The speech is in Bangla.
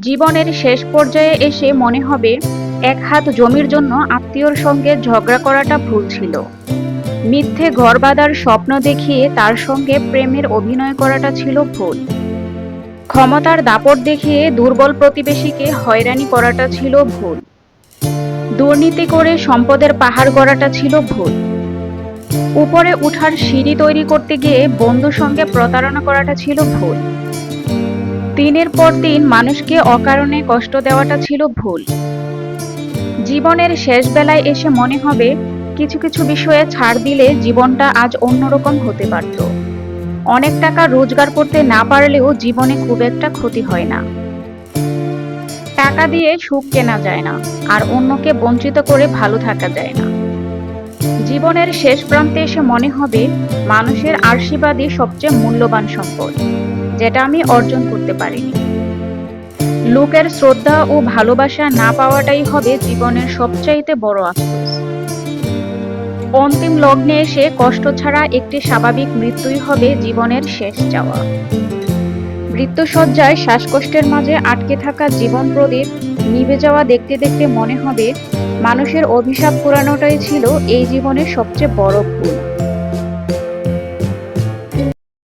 জীবনের শেষ পর্যায়ে এসে মনে হবে এক হাত জমির জন্য আত্মীয়র সঙ্গে ঝগড়া করাটা ভুল ছিল। মিথ্যে ঘর বাঁধার স্বপ্ন দেখিয়ে তার সঙ্গে প্রেমের অভিনয় করাটা ছিল ভুল। ক্ষমতার দাপট দেখিয়ে দুর্বল প্রতিবেশীকে হয়রানি করাটা ছিল ভুল। দুর্নীতি করে সম্পদের পাহাড় গড়াটা ছিল ভুল। উপরে উঠার সিঁড়ি তৈরি করতে গিয়ে বন্ধুর সঙ্গে প্রতারণা করাটা ছিল ভুল। দিনের পর দিন মানুষকে অকারণে কষ্ট দেওয়াটা ছিল ভুল। জীবনের শেষ বেলায় এসে মনে হবে কিছু কিছু বিষয়ে ছাড় দিলে জীবনটা আজ অন্যরকম হতে পারত। অনেক টাকা রোজগার করতে না পারলেও জীবনে খুব একটা ক্ষতি হয় না। টাকা দিয়ে সুখ কেনা যায় না, আর অন্যকে বঞ্চিত করে ভালো থাকা যায় না। জীবনের শেষ প্রান্তে এসে মনে হবে মানুষের আশীর্বাদই সবচেয়ে মূল্যবান সম্পদ, যেটা আমি অর্জন করতে পারিনি। লোকের শ্রদ্ধা ও ভালোবাসা না পাওয়াটাই হবে জীবনের সবচাইতে বড় আফসোস। অন্তিম লগ্নে এসে কষ্ট ছাড়া একটি স্বাভাবিক মৃত্যুই হবে জীবনের শেষ চাওয়া। মৃত্যুশয্যায় শ্বাসকষ্টের মাঝে আটকে থাকা জীবন প্রদীপ নিভে যাওয়া দেখতে দেখতে মনে হবে মানুষের অভিশাপ পুরানোটাই ছিল এই জীবনের সবচেয়ে বড় ভুল।